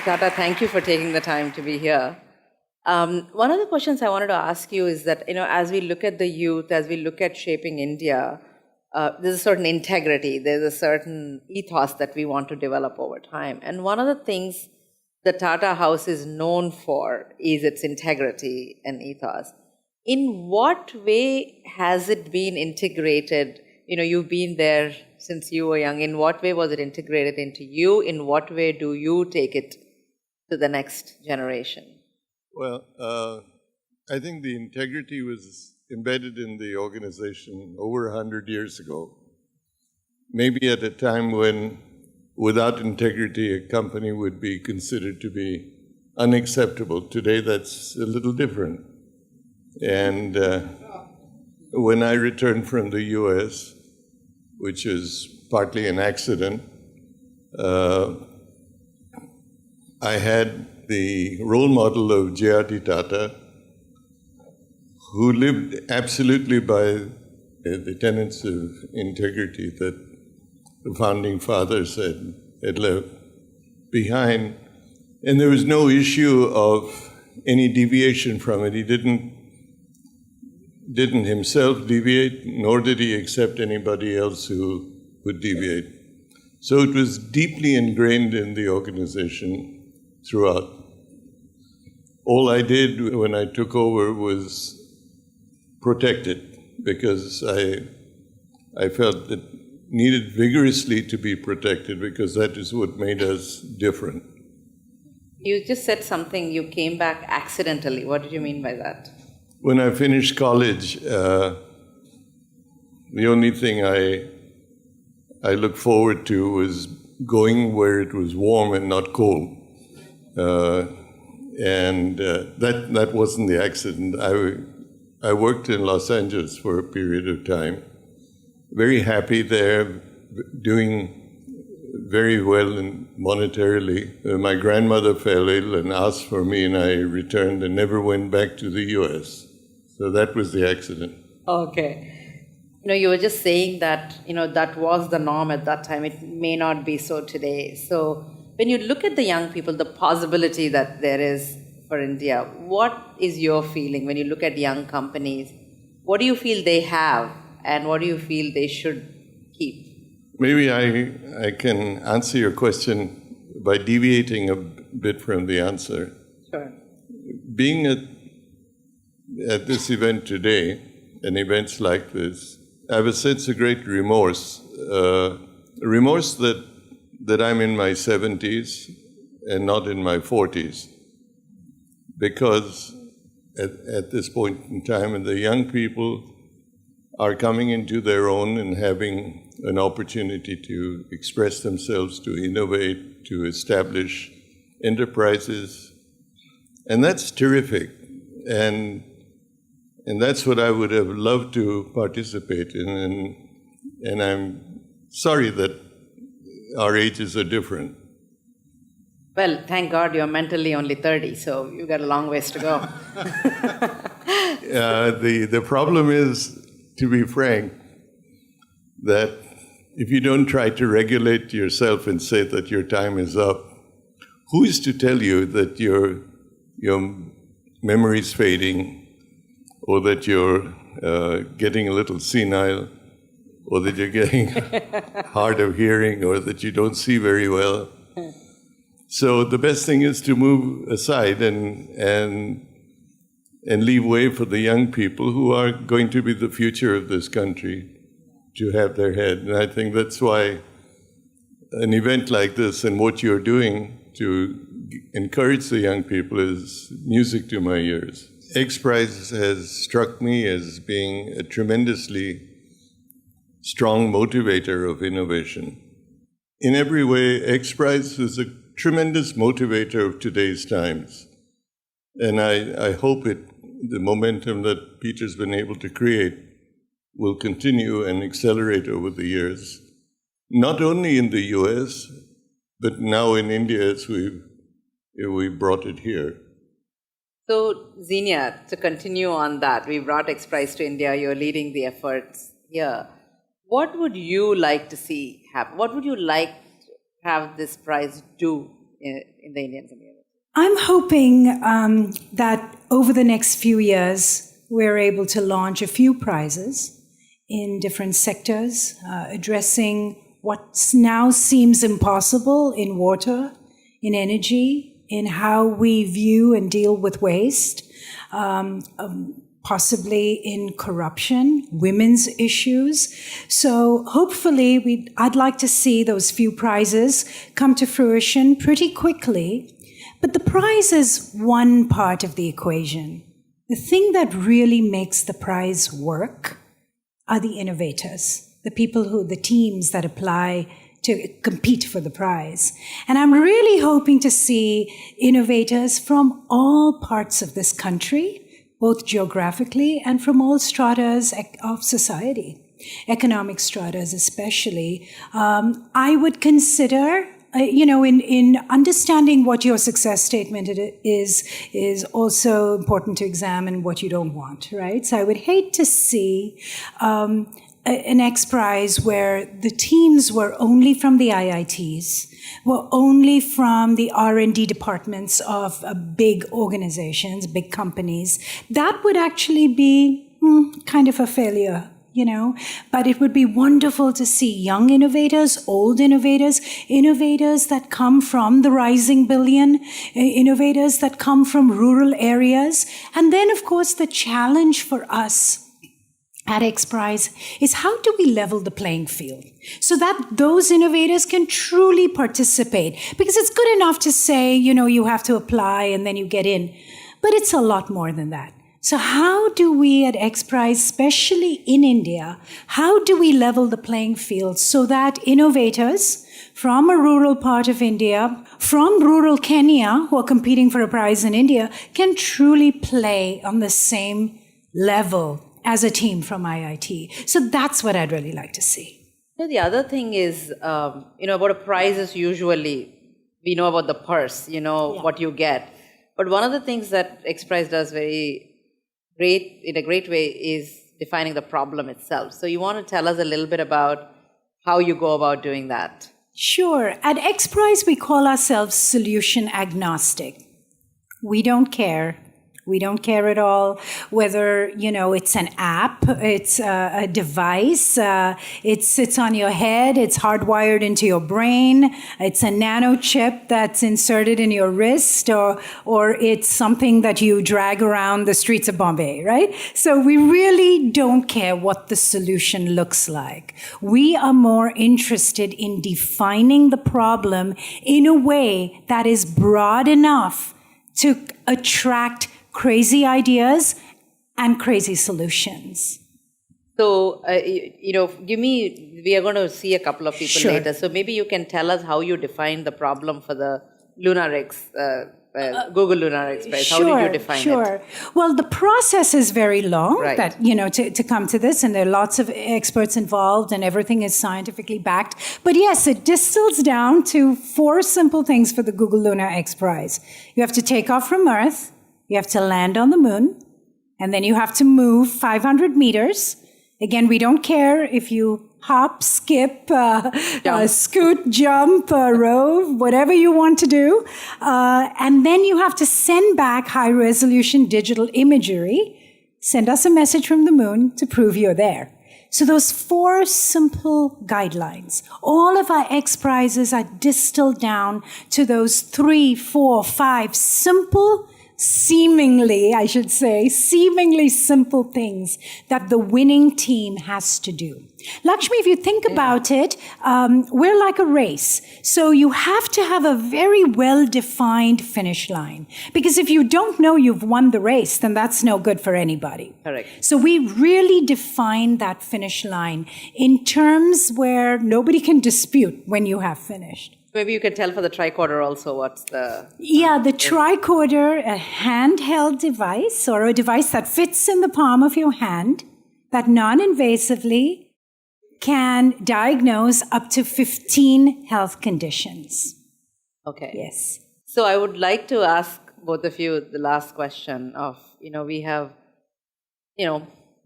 Dr. Tata, thank you for taking the time to be here. One of the questions I wanted to ask you is that, as we look at the youth, as we look at shaping India, there's a certain integrity, there's a certain ethos that we want to develop over time. And one of the things the Tata House is known for is its integrity and ethos. In what way has it been integrated? You've been there since you were young. In what way was it integrated into you? In what way do you take it to the next generation? Well, I think the integrity was embedded in the organization over 100 years ago. Maybe at a time when, without integrity, a company would be considered to be unacceptable. Today, that's a little different. And when I returned from the US, which is partly an accident, I had the role model of Zenia Tata, who lived absolutely by the tenets of integrity that the founding fathers had left behind. And there was no issue of any deviation from it. He didn't himself deviate, nor did he accept anybody else who would deviate. So it was deeply ingrained in the organization throughout. All I did when I took over was protect it, because I felt it needed vigorously to be protected, because that is what made us different. You just said something, you came back accidentally. What did you mean by that? When I finished college, the only thing I looked forward to was going where it was warm and not cold. And that wasn't the accident. I worked in Los Angeles for a period of time. Very happy there, doing very well monetarily. My grandmother fell ill and asked for me, and I returned and never went back to the US. So that was the accident. Okay. You were just saying that, that was the norm at that time. It may not be so today. So when you look at the young people, the possibility that there is for India, what is your feeling when you look at young companies? What do you feel they have, and what do you feel they should keep? Maybe I can answer your question by deviating a bit from the answer. Sure. Being at this event today, and events like this, I have a sense of great remorse. Remorse that I'm in my 70s and not in my 40s. Because at this point in time, and the young people are coming into their own and having an opportunity to express themselves, to innovate, to establish enterprises. And that's terrific. And that's what I would have loved to participate in. And I'm sorry that our ages are different. Well, thank God you're mentally only 30, so you've got a long ways to go. The problem is, to be frank, that if you don't try to regulate yourself and say that your time is up, who is to tell you that your memory's fading, or that you're getting a little senile, or that you're getting hard of hearing, or that you don't see very well? So the best thing is to move aside and leave way for the young people who are going to be the future of this country to have their head. And I think that's why an event like this and what you're doing to encourage the young people is music to my ears. X Prize has struck me as being a tremendously strong motivator of innovation. In every way, X Prize is a tremendous motivator of today's times. And I hope the momentum that Peter's been able to create will continue and accelerate over the years, not only in the US, but now in India as we brought it here. So, Zenia, to continue on that, we brought X Prize to India, you're leading the efforts here. What would you like to see happen? What would you like to have this prize do in the Indian community? I'm hoping that over the next few years, we're able to launch a few prizes in different sectors, addressing what now seems impossible in water, in energy, in how we view and deal with waste, possibly in corruption, women's issues. So hopefully, I'd like to see those few prizes come to fruition pretty quickly. But the prize is one part of the equation. The thing that really makes the prize work are the innovators, the teams that apply to compete for the prize. And I'm really hoping to see innovators from all parts of this country, both geographically and from all stratas of society, economic stratas especially. I would consider, in understanding what your success statement is also important to examine what you don't want, right? So I would hate to see an X Prize where the teams were only from the IITs, were only from the R&D departments of big organizations, big companies. That would actually be kind of a failure. But it would be wonderful to see young innovators, old innovators, innovators that come from the rising billion, innovators that come from rural areas. And then, of course, the challenge for us at X Prize is how do we level the playing field so that those innovators can truly participate? Because it's good enough to say, you have to apply and then you get in, but it's a lot more than that. So how do we at X Prize, especially in India, how do we level the playing field so that innovators from a rural part of India, from rural Kenya, who are competing for a prize in India, can truly play on the same level as a team from IIT? So that's what I'd really like to see. The other thing is, about a prize is usually, we know about the purse, what you get. But one of the things that X Prize does in a great way is defining the problem itself. So you want to tell us a little bit about how you go about doing that? Sure. At X Prize, we call ourselves solution agnostic. We don't care. We don't care at all whether, it's an app, it's a device, it sits on your head, it's hardwired into your brain, it's a nano chip that's inserted in your wrist, or it's something that you drag around the streets of Bombay, right? So we really don't care what the solution looks like. We are more interested in defining the problem in a way that is broad enough to attract crazy ideas and crazy solutions. So, we are going to see a couple of people later. So maybe you can tell us how you define the problem for the Lunar X, Google Lunar X Prize. How did you define it? Sure. Well, the process is very long, right, that, to come to this, and there are lots of experts involved, and everything is scientifically backed. But yes, it distills down to 4 simple things for the Google Lunar X Prize. You have to take off from Earth, you have to land on the moon, and then you have to move 500 meters. Again, we don't care if you hop, skip, scoot, jump, rove, whatever you want to do. And then you have to send back high-resolution digital imagery, send us a message from the moon to prove you're there. So those 4 simple guidelines, all of our X Prizes are distilled down to those 3, 4, 5 simple, seemingly simple things that the winning team has to do. Lakshmi, if you think about it, we're like a race. So you have to have a very well-defined finish line. Because if you don't know you've won the race, then that's no good for anybody. Correct. So we really define that finish line in terms where nobody can dispute when you have finished. Maybe you can tell for the tricorder also what's the... Yeah, the tricorder, a handheld device or a device that fits in the palm of your hand that non-invasively can diagnose up to 15 health conditions. Okay. Yes. So I would like to ask both of you the last question of, we have,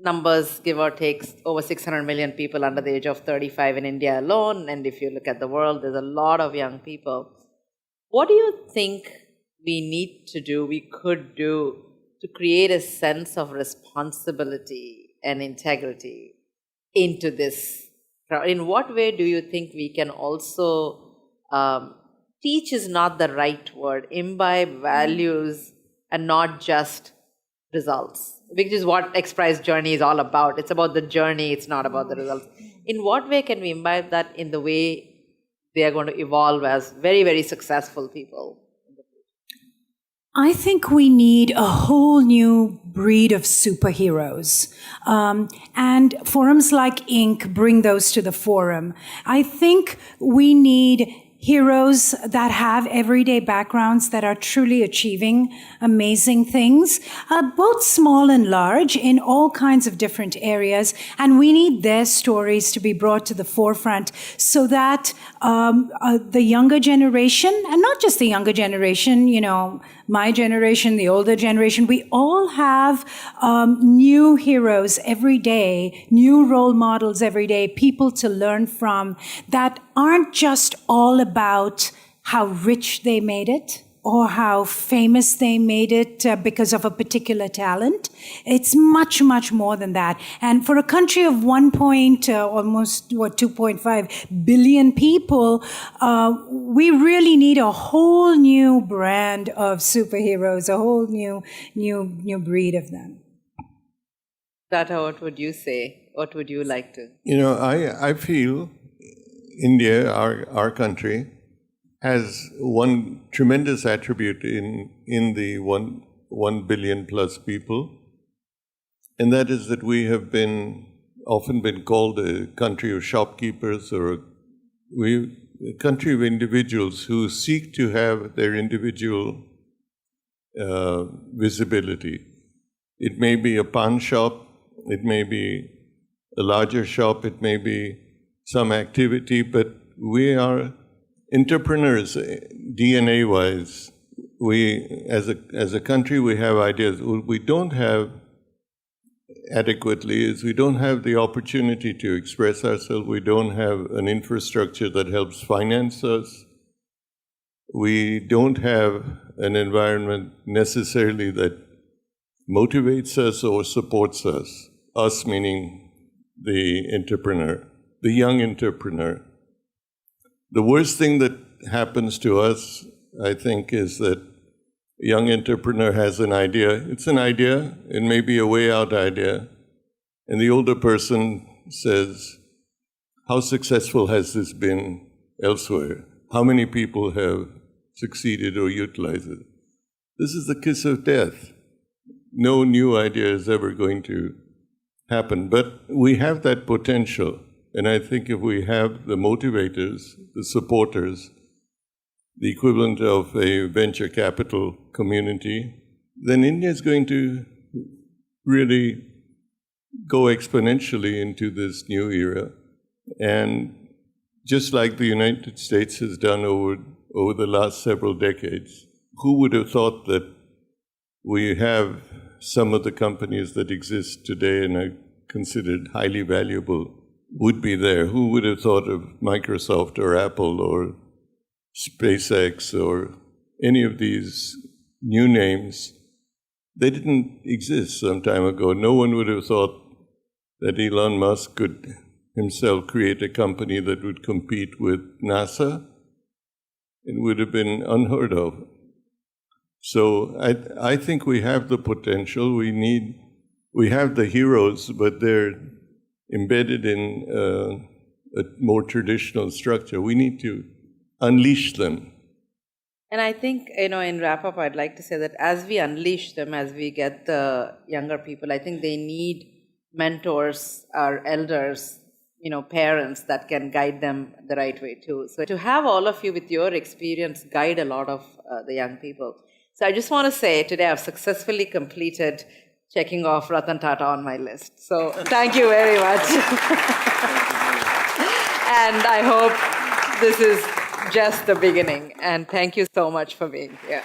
numbers, give or take, over 600 million people under the age of 35 in India alone. And if you look at the world, there's a lot of young people. What do you think we need to do, we could do to create a sense of responsibility and integrity into this? In what way do you think we can also teach is not the right word, imbibe values and not just results, which is what XPRIZE journey is all about. It's about the journey, it's not about the results. In what way can we imbibe that in the way they are going to evolve as very, very successful people? I think we need a whole new breed of superheroes. And forums like Inc. bring those to the forum. I think we need heroes that have everyday backgrounds that are truly achieving amazing things, both small and large, in all kinds of different areas. And we need their stories to be brought to the forefront so that the younger generation, and not just the younger generation, you know, my generation, the older generation, we all have new heroes every day, new role models every day, people to learn from that aren't just all about how rich they made it or how famous they made it because of a particular talent. It's much, much more than that. And for a country of 2.5 billion people, we really need a whole new brand of superheroes, a whole new breed of them. Tata, what would you say? What would you like to? You know, I feel India, our country, has one tremendous attribute in the 1 billion plus people, and that is that we have often been called a country of shopkeepers, or a country of individuals who seek to have their individual visibility. It may be a pawn shop, it may be a larger shop, it may be some activity, but we are entrepreneurs, DNA-wise. We, as a country, we have ideas. What we don't have adequately is we don't have the opportunity to express ourselves. We don't have an infrastructure that helps finance us. We don't have an environment necessarily that motivates us or supports us. Us meaning the entrepreneur, the young entrepreneur. The worst thing that happens to us, I think, is that a young entrepreneur has an idea. It's an idea, it may be a way out idea, and the older person says, how successful has this been elsewhere? How many people have succeeded or utilized it? This is the kiss of death. No new idea is ever going to happen, but we have that potential. And I think if we have the motivators, the supporters, the equivalent of a venture capital community, then India is going to really go exponentially into this new era. And just like the United States has done over the last several decades, who would have thought that we have some of the companies that exist today and are considered highly valuable would be there? Who would have thought of Microsoft or Apple or SpaceX or any of these new names? They didn't exist some time ago. No one would have thought that Elon Musk could himself create a company that would compete with NASA. It would have been unheard of. So I think we have the potential. We have the heroes, but they're embedded in a more traditional structure. We need to unleash them. And I think, in wrap-up, I'd like to say that as we unleash them, as we get the younger people, I think they need mentors or elders, parents that can guide them the right way too. So to have all of you with your experience guide a lot of the young people. So I just want to say today I've successfully completed checking off Ratan Tata on my list. So thank you very much. And I hope this is just the beginning. And thank you so much for being here.